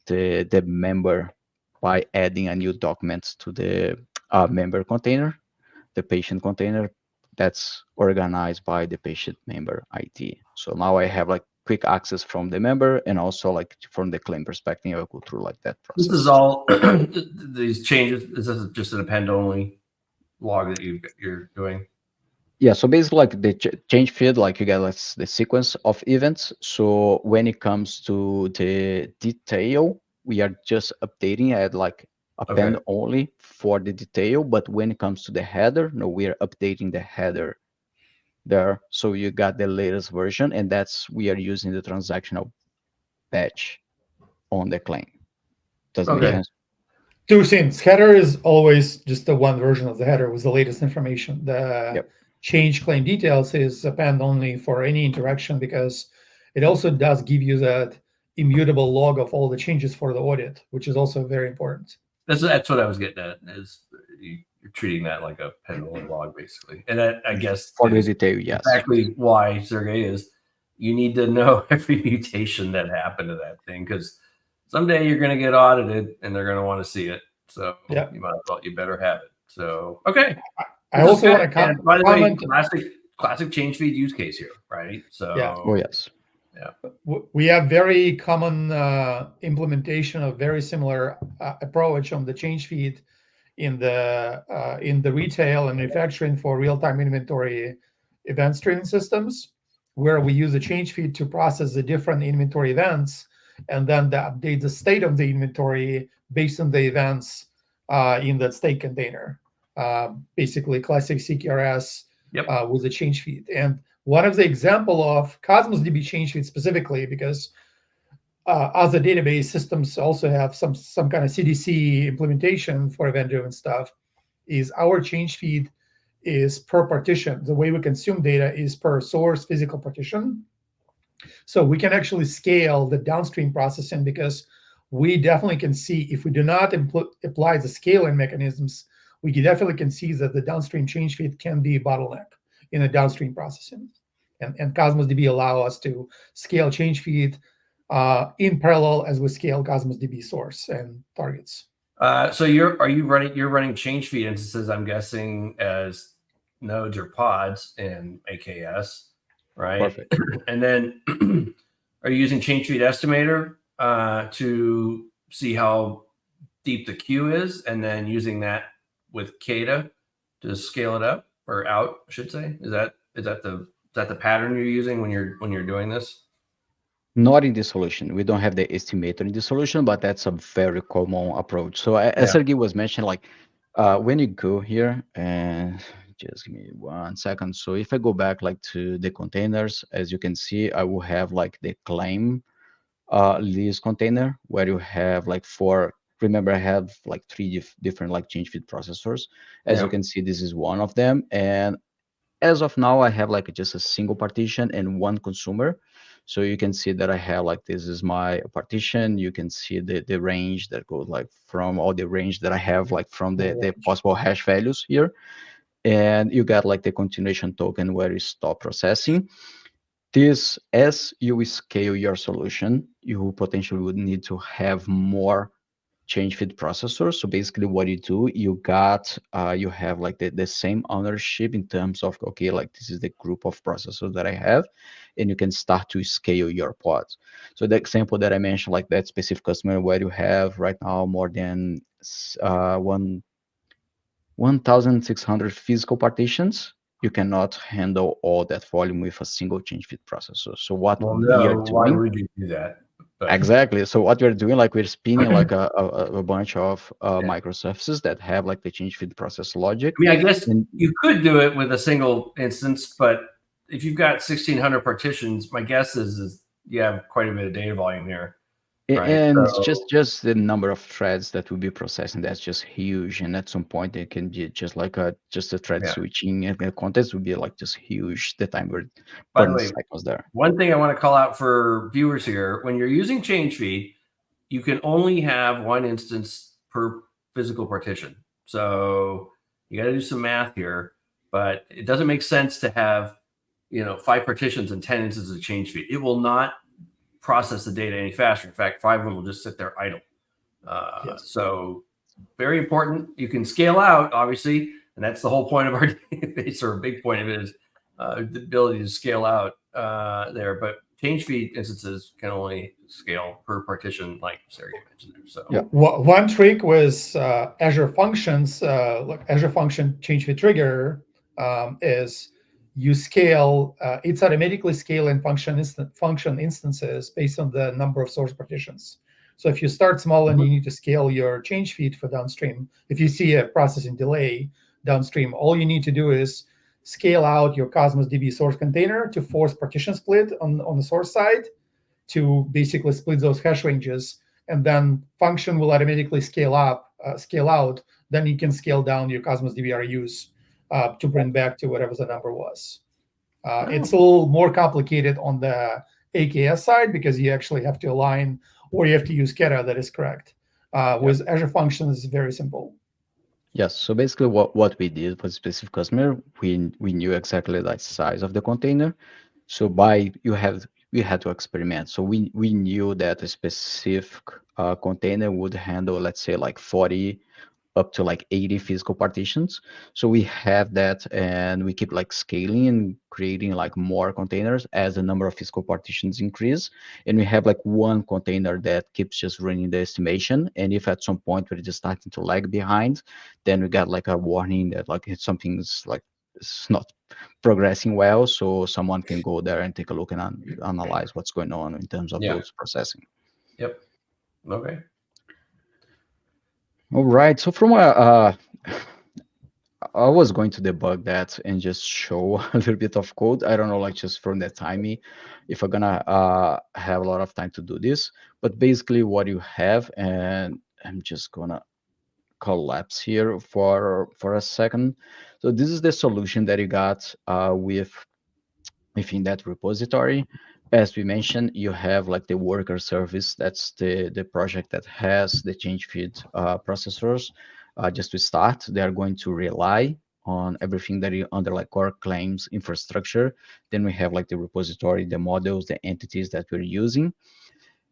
the member by adding a new document to the member container, the patient container that's organized by the patient member ID. So now I have like quick access from the member, and also like from the claim perspective, I go through like that process. This is all these changes. Is this just an append only log that you're doing? Yeah, so basically like the change feed, like you get like the sequence of events. So when it comes to the detail, we are just updating at like append Okay. only for the detail. But when it comes to the header, no, we are updating the header there. So you got the latest version, and that's we are using the transactional batch on the claim. Does it make Okay. sense? Two things. Header is always just the one version of the header with the latest information. The Yep. change claim details is append only for any interaction, because it also does give you that immutable log of all the changes for the audit, which is also very important. That's what I was getting at. Is you're treating that like a append only log basically, and that I guess For the is detail, yes. exactly why Sergey is. You need to know every mutation that happened to that thing, because someday you're going to get audited and they're going to want to see it. So Yeah. you better have it. So okay. I also want to comment. By the way, comment. classic change feed use case here, right? So Yeah. Oh yes. Yeah. We have very common implementation of very similar approach on the change feed in the retail and manufacturing for real-time inventory event streaming systems, where we use a change feed to process the different inventory events and then update the state of the inventory based on the events in that state container. Basically, classic CQRS with a change feed. And one of the example of Cosmos DB change feed specifically, because other database systems also have some kind of CDC implementation for event-driven stuff, is our change feed is per partition. The way we consume data is per source physical partition. So we can actually scale the downstream processing, because we definitely can see, if we do not apply the scaling mechanisms, we definitely can see that the downstream change feed can be a bottleneck in the downstream processing. And Cosmos DB allow us to scale change feed in parallel as we scale Cosmos DB source and targets. So you're running change feed instances, I'm guessing, as nodes or pods in AKS, right? Perfect. And then are you using change feed estimator to see how deep the queue is, and then using that with Kata to scale it up or out, I should say. Is that the pattern you're using when you're doing this? Not in this solution. We don't have the estimator in this solution, but that's a very common approach. So as Sergey was mentioning, like when you go here, and just give me 1 second. So if I go back like to the containers, as you can see, I will have like the claim list container where you have like remember I have like three different like change feed processors. As you can see, this is one of them. And as of now, I have like just a single partition and one consumer. So you can see that I have like, this is my partition. You can see the range that goes like from all the range that I have like from the possible hash values here. And you got like the continuation token where you stop processing. This, as you scale your solution, you potentially would need to have more change feed processors. So basically what you do, you have like the same ownership in terms of, okay, like this is the group of processors that I have, and you can start to scale your pods. So the example that I mentioned, like that specific customer where you have right now more than 1,600 physical partitions, you cannot handle all that volume with a single change feed processor. So what we are doing, why would you do that? But exactly. So what we're doing, like we're spinning like a bunch of microservices that have like the change feed process logic. I mean, I guess And you could do it with a single instance, but if you've got 1,600 partitions, my guess is you have quite a bit of data volume here. Right. and So, it's just the number of threads that will be processing, that's just huge. And at some point it can be just like just a thread switching, and the context will be like just huge. The time we're by the burning way, cycles there. one thing I want to call out for viewers here, when you're using change feed, you can only have one instance per physical partition. So you got to do some math here, but it doesn't make sense to have, 5 partitions and 10 instances of change feed. It will not process the data any faster. In fact, 5 of them will just sit there idle. So very important. You can scale out, obviously, and that's the whole point of our database, or a big point of it is the ability to scale out there. But change feed instances can only scale per partition, like Sergey mentioned there. So one trick was Azure Functions, like Azure Function change feed trigger, is you scale, it's automatically scaling function instances based on the number of source partitions. So if you start small and you need to scale your change feed for downstream, if you see a processing delay downstream, all you need to do is scale out your Cosmos DB source container to force partition split on the source side to basically split those hash ranges, and then function will automatically scale out. Then you can scale down your Cosmos DB RUs to bring back to whatever the number was. It's a little more complicated on the AKS side because you actually have to align, or you have to use Kata. That is correct. With Azure Functions, it's very simple. Yes. So basically what we did for a specific customer, we knew exactly the size of the container. So we had to experiment. So we knew that a specific container would handle, let's say, like 40 up to like 80 physical partitions. So we have that, and we keep like scaling and creating like more containers as the number of physical partitions increase. And we have like one container that keeps just running the estimation. And if at some point we're just starting to lag behind, then we got like a warning that like something's like it's not progressing well. So someone can go there and take a look and analyze what's going on in terms of those processing. Yep. Okay. All right. So from I was going to debug that and just show a little bit of code. I don't know, like just from the timing, if I'm gonna have a lot of time to do this. But basically, what you have, and I'm just gonna collapse here for a second. So this is the solution that you got within that repository. As we mentioned, you have like the worker service. That's the project that has the change feed processors. Just to start, they are going to rely on everything that you under like core claims infrastructure. Then we have like the repository, the models, the entities that we're using.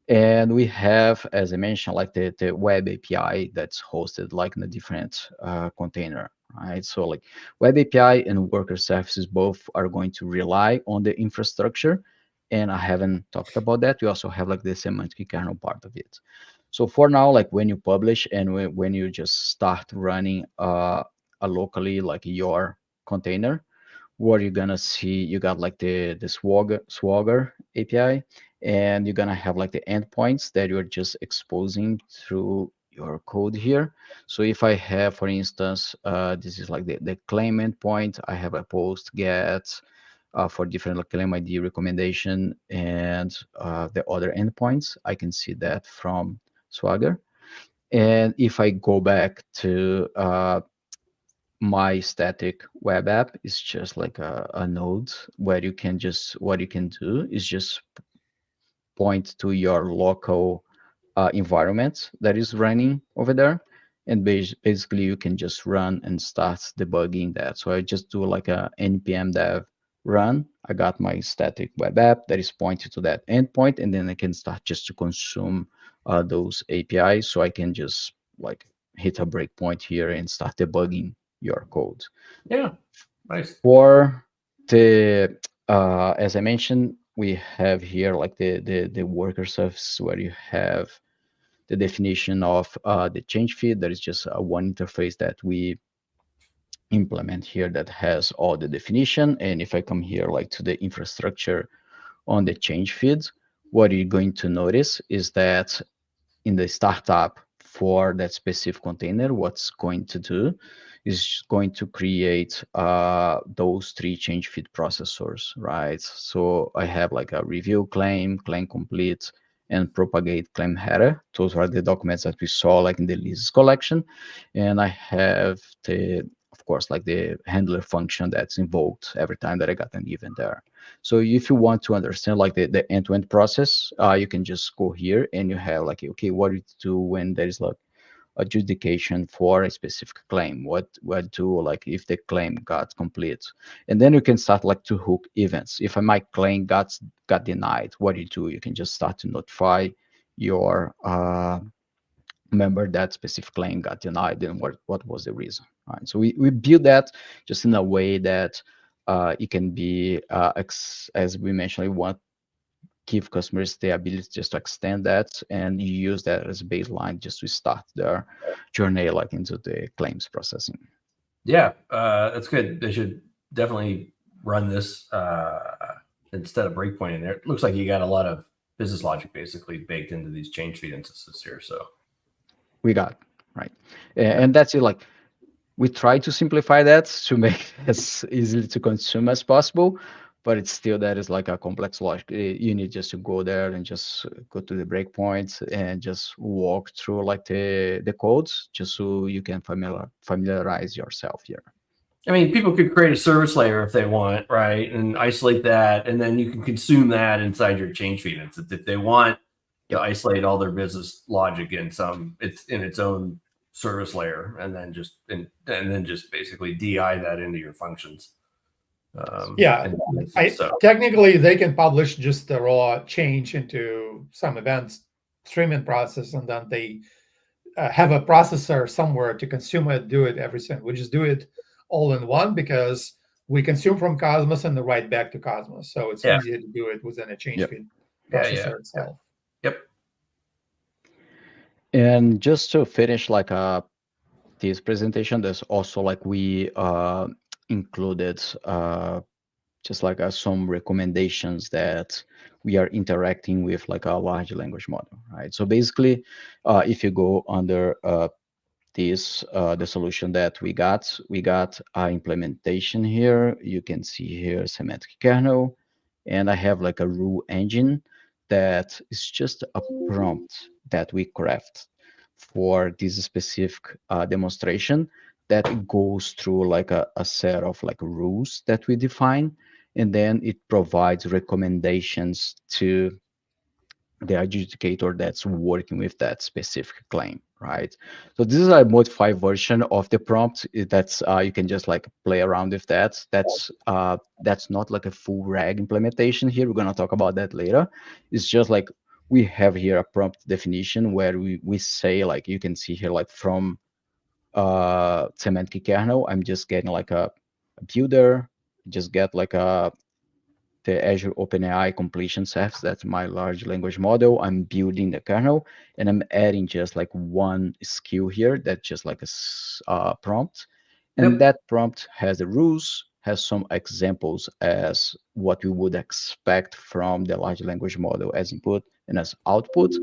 And we have, as I mentioned, like the web API that's hosted like in a different container, right? So like web API and worker services both are going to rely on the infrastructure. And I haven't talked about that. We also have like the semantic kernel part of it. So for now, like when you publish and when you just start running a locally like your container, what you're gonna see, you got like the Swagger API, and you're gonna have like the endpoints that you're just exposing through your code here. So if I have, for instance, this is like the claim endpoint, I have a post get for different like, claim ID recommendation and the other endpoints, I can see that from Swagger. And if I go back to my static web app, is just like a node where you can just, what you can do is just point to your local environment that is running over there. And basically you can just run and start debugging that. So I just do like a npm dev run. I got my static web app that is pointed to that endpoint, and then I can start just to consume those APIs. So I can just like hit a breakpoint here and start debugging your code. Yeah, nice. For the, as I mentioned, we have here like the worker service where you have the definition of the change feed. That is just one interface that we implement here that has all the definition. And if I come here like to the infrastructure on the change feeds, what you're going to notice is that in the startup for that specific container, what's going to do is going to create those three change feed processors, right? So I have like a review claim, claim complete, and propagate claim header. Those are the documents that we saw like in the leases collection. And I have the, of course, like the handler function that's invoked every time that I got an event there. So if you want to understand like the end-to-end process, you can just go here and you have like, okay, what do you do when there is like adjudication for a specific claim? What do like if the claim got complete? And then you can start like to hook events. If my claim got denied, what do you do? You can just start to notify your member that specific claim got denied and what was the reason. Right? So we build that just in a way that it can be, as we mentioned, we want give customers the ability just to extend that and use that as a baseline just to start their journey like into the claims processing. Yeah, that's good. They should definitely run this instead of breakpointing there. It looks like you got a lot of business logic basically baked into these change feed instances here. So we got right, and that's it. Like we try to simplify that to make it as easily to consume as possible, but it's still that is like a complex logic. You need just to go there and just go to the breakpoints and just walk through like the codes just so you can familiarize yourself here. I mean, people could create a service layer if they want, right? And isolate that, and then you can consume that inside your change feed instance. If they want to isolate all their business logic in it's in its own service layer, and then just basically DI that into your functions. Technically they can publish just the raw change into some events streaming process, and then they have a processor somewhere to consume it, do it everything. We just do it all in one because we consume from Cosmos and then write back to Cosmos. So it's easier to do it within a change feed processor itself. Yep. And just to finish like this presentation, there's also like we included just like some recommendations that we are interacting with like a large language model, right? So basically, if you go under this, the solution that we got implementation here. You can see here semantic kernel, and I have like a rule engine that is just a prompt that we craft for this specific demonstration that it goes through like a set of like rules that we define, and then it provides recommendations to the adjudicator that's working with that specific claim, right? So this is a modified version of the prompt. That's you can just like play around with that. That's not like a full RAG implementation here. We're gonna talk about that later. It's just like we have here a prompt definition where we say like you can see here like from semantic kernel, I'm just getting like a builder, just get like the Azure OpenAI completion service. That's my large language model. I'm building the kernel, and I'm adding just like one skill here that's just like a prompt. And Yep. that prompt has the rules, has some examples as what we would expect from the large language model as input and as output.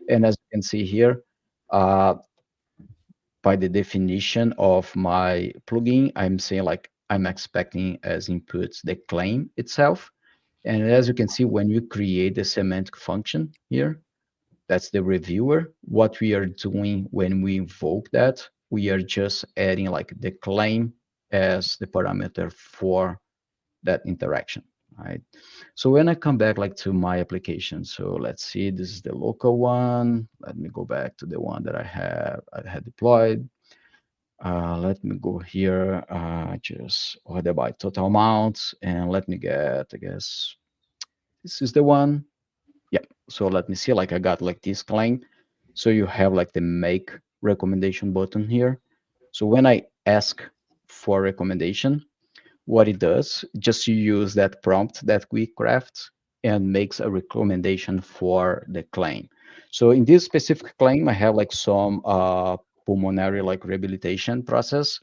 And as you can see here, by the definition of my plugin, I'm saying like I'm expecting as inputs the claim itself. And as you can see, when you create the semantic function here, that's the reviewer. What we are doing when we invoke that, we are just adding like the claim as the parameter for that interaction, right? So when I come back like to my application, so let's see, this is the local one. Let me go back to the one that I had deployed. Let me go here, just order by total amount, and let me get, I guess, this is the one. Yeah, so let me see, like I got like this claim. So you have like the make recommendation button here. So when I ask for recommendation, what it does, just use that prompt that we craft and makes a recommendation for the claim. So in this specific claim, I have like some pulmonary like rehabilitation process,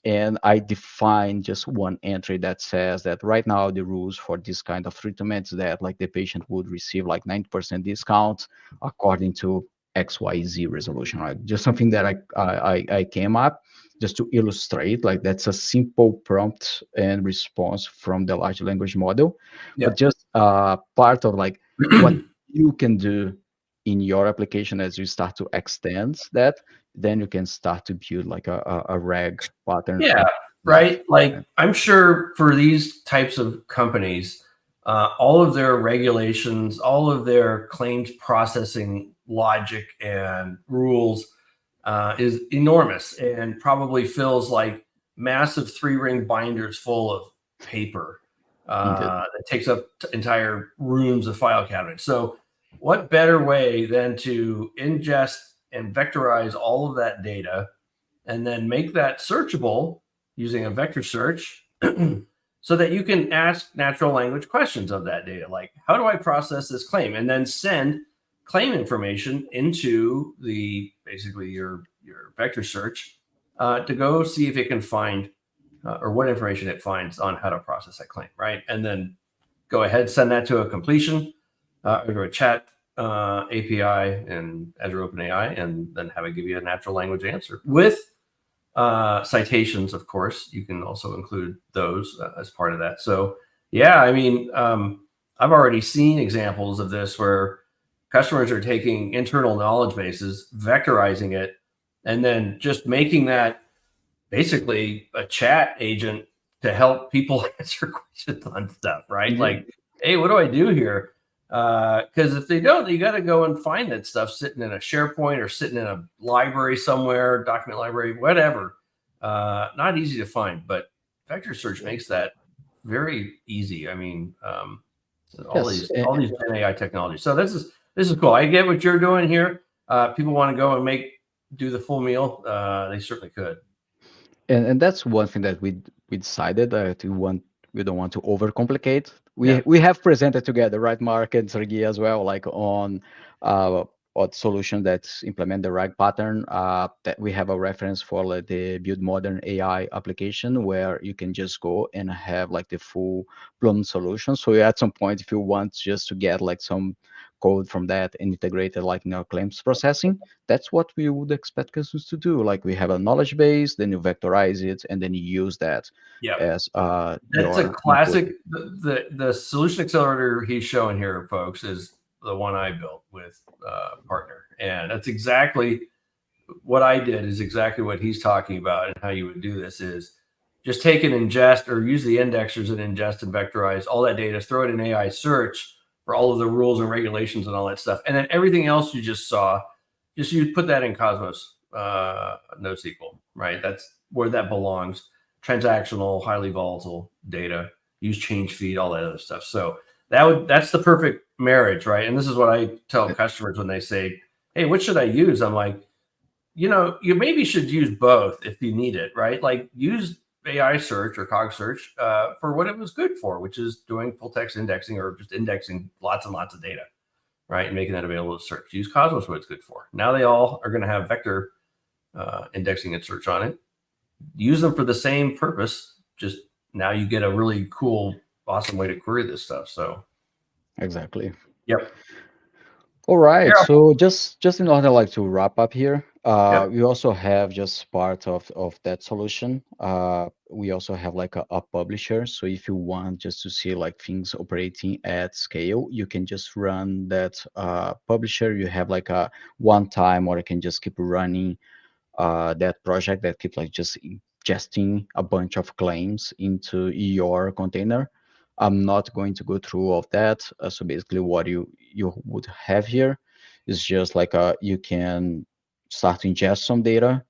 and I define just one entry that says that right now the rules for this kind of treatments that like the patient would receive like 90% discount according to XYZ resolution, right? Just something that I came up just to illustrate, like that's a simple prompt and response from the large language model, Yeah. but just part of like what you can do in your application as you start to extend that, then you can start to build like a reg pattern. Yeah, right. Like I'm sure for these types of companies, all of their regulations, all of their claims processing logic and rules is enormous and probably fills like massive 3-ring binders full of paper that takes up entire rooms of file cabinets. So what better way than to ingest and vectorize all of that data and then make that searchable using a vector search so that you can ask natural language questions of that data, like how do I process this claim, and then send claim information into the basically your vector search to go see if it can find or what information it finds on how to process that claim, right? And then go ahead, send that to a completion or a chat API in Azure OpenAI, and then have it give you a natural language answer with citations. Of course, you can also include those as part of that. So yeah, I mean, I've already seen examples of this where customers are taking internal knowledge bases, vectorizing it, and then just making that basically a chat agent to help people answer questions on stuff, right? Like, hey, what do I do here? Because if they don't, you got to go and find that stuff sitting in a SharePoint or sitting in a library somewhere, document library, whatever. Not easy to find, but vector search makes that very easy. I mean, all these Gen AI technologies. So this is cool. I get what you're doing here. People want to go and do the full meal. They certainly could. And that's one thing that we decided that we don't want to overcomplicate. We have presented together, right, Mark and Sergey as well, like on what solution that implement the RAG pattern. That we have a reference for like the Build Modern AI application where you can just go and have like the full blown solution. So at some point, if you want just to get like some code from that and integrate it like in our claims processing, that's what we would expect customers to do. Like we have a knowledge base, then you vectorize it, and then you use that as that's a classic. The solution accelerator he's showing here, folks, is the one I built with a partner, and that's exactly what I did. Is exactly what he's talking about, and how you would do this is just take and ingest or use the indexers and ingest and vectorize all that data, throw it in AI search for all of the rules and regulations and all that stuff. And then everything else you just saw, you put that in Cosmos NoSQL, right? That's where that belongs. Transactional, highly volatile data, use change feed, all that other stuff. So that's the perfect marriage, right? And this is what I tell customers when they say, hey, what should I use? I'm like, you maybe should use both if you need it, right? Like use AI search or cog search for what it was good for, which is doing full text indexing or just indexing lots and lots of data, right? And making that available to search. Use Cosmos what it's good for. Now they all are going to have vector indexing and search on it. Use them for the same purpose. Just now you get a really cool, awesome way to query this stuff. So Exactly. yep. All right. Yeah. So just in order like to wrap up here, Yep. we also have just part of that solution. We also have like a publisher. So if you want just to see like things operating at scale, you can just run that publisher. You have like a one time, or you can just keep running that project that keeps like just ingesting a bunch of claims into your container. I'm not going to go through all of that. So basically what you would have here is just like you can start to ingest some data,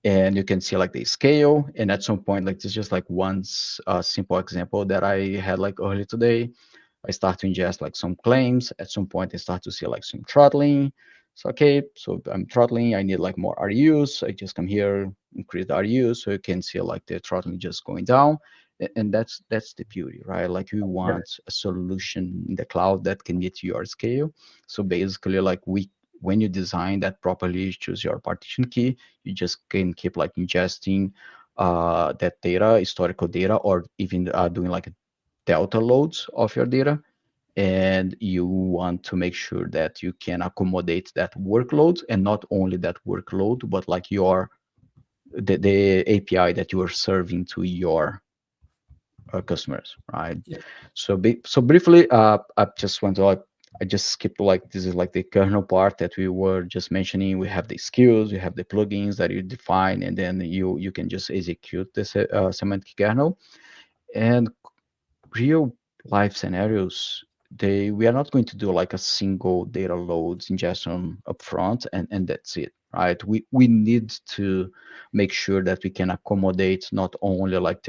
and you can see like the scale. And at some point, like this is just like one simple example that I had like earlier today. I start to ingest like some claims. At some point, I start to see like some throttling. So okay, so I'm throttling. I need like more RUs. I just come here, increase the RUs, so you can see like the throttling just going down. And that's the beauty, right? Like we want a solution in the cloud that can meet your scale. So basically, like when you design that properly, choose your partition key, you just can keep like ingesting that data, historical data, or even doing like delta loads of your data. And you want to make sure that you can accommodate that workload, and not only that workload, but like the API that you are serving to your customers, right? Yeah. So briefly, I just want to like, I just skipped like this is like the kernel part that we were just mentioning. We have the skills, we have the plugins that you define, and then you can just execute this semantic kernel. And real life scenarios, we are not going to do like a single data loads ingestion upfront, and that's it, right? We need to make sure that we can accommodate not only like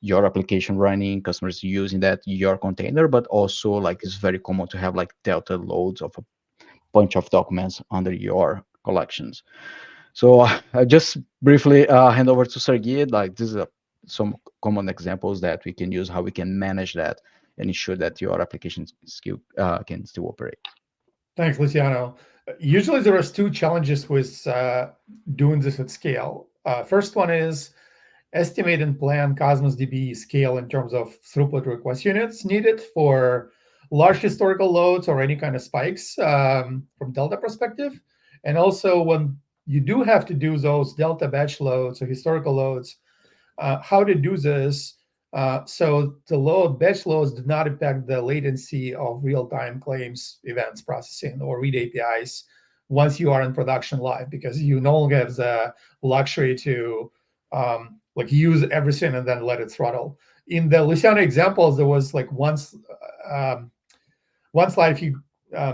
your application running, customers using that your container, but also like it's very common to have like delta loads of a bunch of documents under your collections. So I just briefly hand over to Sergey. Like this is some common examples that we can use, how we can manage that and ensure that your application skill can still operate. Thanks, Luciano. Usually there are two challenges with doing this at scale. First one is estimate and plan Cosmos DB scale in terms of throughput request units needed for large historical loads or any kind of spikes from Delta perspective. And also when you do have to do those Delta batch loads or historical loads, how to do this so the batch loads do not impact the latency of real-time claims events processing or read APIs once you are in production live, because you no longer have the luxury to like use everything and then let it throttle. In the Luciano examples, there was like one slide, if you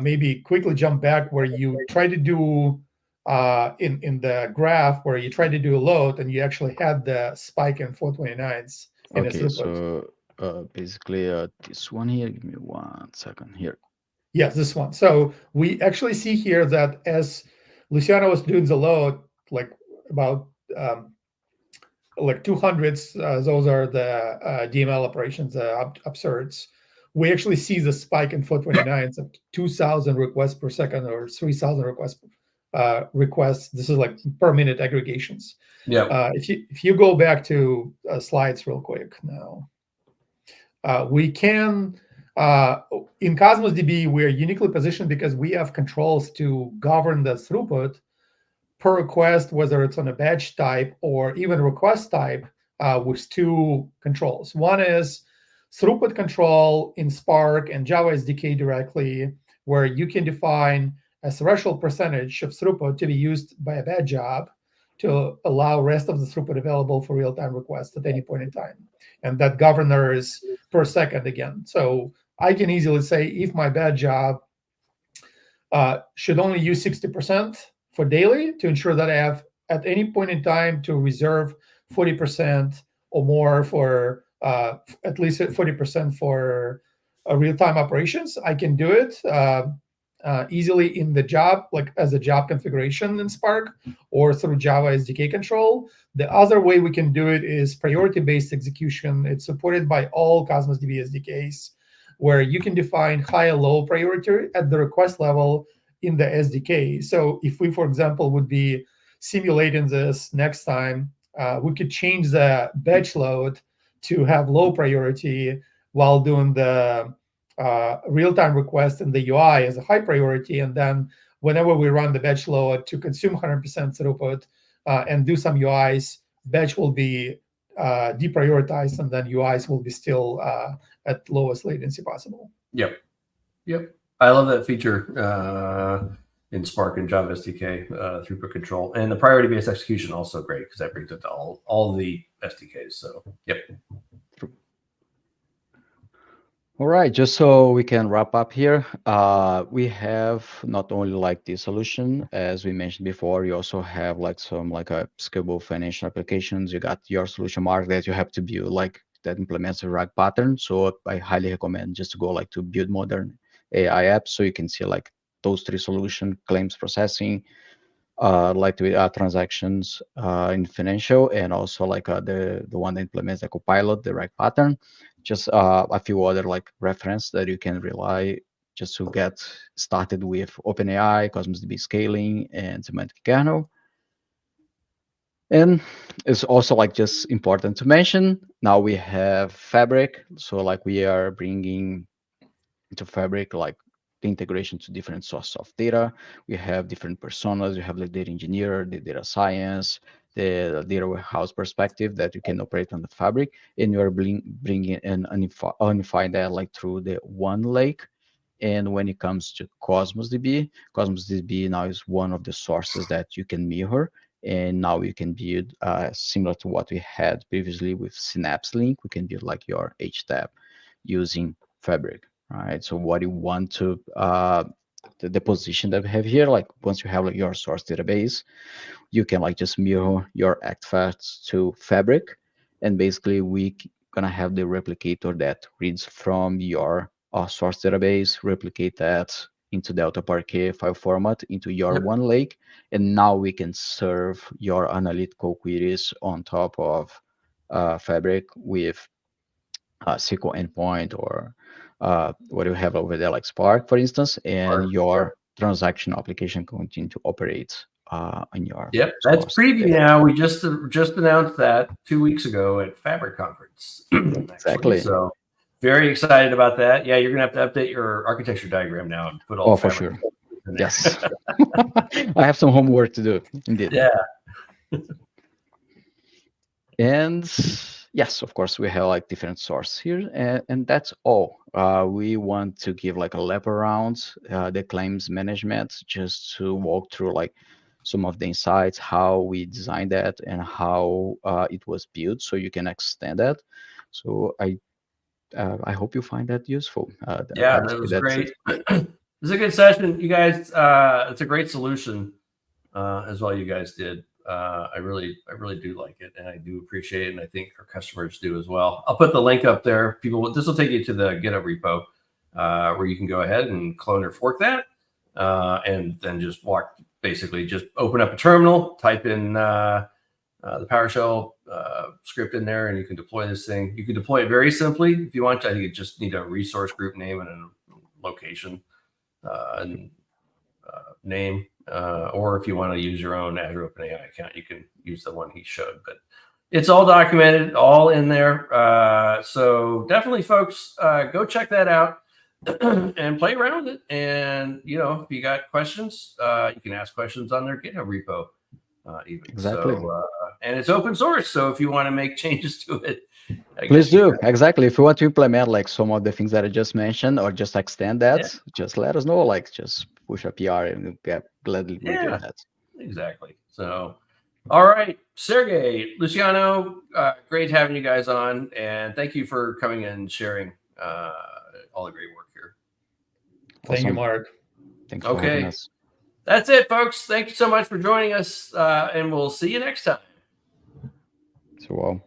maybe quickly jump back, where you try to do in the graph where you try to do a load and you actually had the spike in 429s in its Okay, throughput. so basically this one here, give me 1 second here. Yes, this one. So we actually see here that as Luciano was doing the load, like about like 200s, those are the DML operations, absurds. We actually see the spike in 429s of 2,000 requests per second or 3,000 requests. This is like per minute aggregations. Yeah. If you go back to slides real quick now, we can in Cosmos DB we're uniquely positioned because we have controls to govern the throughput per request, whether it's on a batch type or even request type, with two controls. One is throughput control in Spark and Java SDK directly, where you can define a threshold percentage of throughput to be used by a batch job to allow rest of the throughput available for real-time requests at any point in time. And that governor is per second again. So I can easily say if my batch job should only use 60% for daily to ensure that I have at any point in time to reserve 40% or more for at least 40% for real-time operations, I can do it. easily in the job, like as a job configuration in Spark, or through Java SDK control. The other way we can do it is priority-based execution. It's supported by all Cosmos DB SDKs, where you can define high and low priority at the request level in the SDK. So if we, for example, would be simulating this next time, we could change the batch load to have low priority while doing the real-time request in the UI as a high priority. And then whenever we run the batch load to consume 100% throughput and do some UIs, batch will be deprioritized, and then UIs will be still at lowest latency possible. Yep. I love that feature in Spark and Java SDK, throughput control, and the priority-based execution also great because that brings it to all the SDKs. So, yep. All right, just so we can wrap up here, we have not only like the solution, as we mentioned before, you also have like some like a scalable financial applications. You got your solution, Mark, that you have to build like that implements a RAG pattern. So I highly recommend just to go like to build modern AI apps, so you can see like those three solutions: claims processing, like transactions in financial, and also like the one that implements the copilot, the RAG pattern. Just a few other like reference that you can rely just to get started with OpenAI, Cosmos DB scaling, and semantic kernel. And it's also like just important to mention, now we have Fabric. So like we are bringing into Fabric like the integration to different sources of data. We have different personas. You have the data engineer, the data science, the data warehouse perspective that you can operate on the Fabric, and you are bringing and unify that like through the one lake. And when it comes to Cosmos DB now is one of the sources that you can mirror. And now you can build similar to what we had previously with Synapse Link. We can build like your HTAP using Fabric. Right. So what you want to the position that we have here, like once you have like your source database, you can like just mirror your artifacts to Fabric, and basically we gonna have the replicator that reads from your source database, replicate that into Delta Parquet file format into your one lake, and now we can serve your analytical queries on top of Fabric with SQL endpoint or what do you have over there, like Spark, for instance, and your transaction application continue to operate on your. Yep, that's preview now. We just announced that 2 weeks ago at Fabric Conference. Exactly. So very excited about that. Yeah, you're gonna have to update your architecture diagram now and put all. Oh, for sure. Yes. I have some homework to do. Indeed. Yeah. And yes, of course, we have like different sources here, and that's all. We want to give like a lap around the claims management, just to walk through like some of the insights, how we designed that, and how it was built, so you can extend that. So I hope you find that useful. Yeah, that was great. It was a good session, you guys. It's a great solution as well. You guys did. I really do like it, and I do appreciate it, and I think our customers do as well. I'll put the link up there. This will take you to the GitHub repo where you can go ahead and clone or fork that, and then just basically just open up a terminal, type in the PowerShell script in there, and you can deploy this thing. You can deploy it very simply if you want to. I think you just need a resource group name and a location and name. Or if you want to use your own Azure OpenAI account, you can use the one he showed. But it's all documented, all in there. So definitely, folks, go check that out and play around with it. And, if you got questions, you can ask questions on their GitHub repo even. Exactly. So, and it's open source. So if you want to make changes to it, please do. Exactly. If you want to implement like some of the things that I just mentioned, or just extend that, just let us know. Like just push a PR and we'll gladly do that. Exactly. So, all right, Sergey, Luciano, great having you guys on, and thank you for coming and sharing all the great work here. Thank you, Mark. Thanks for having us. That's it, folks. Thank you so much for joining us, and we'll see you next time. So well.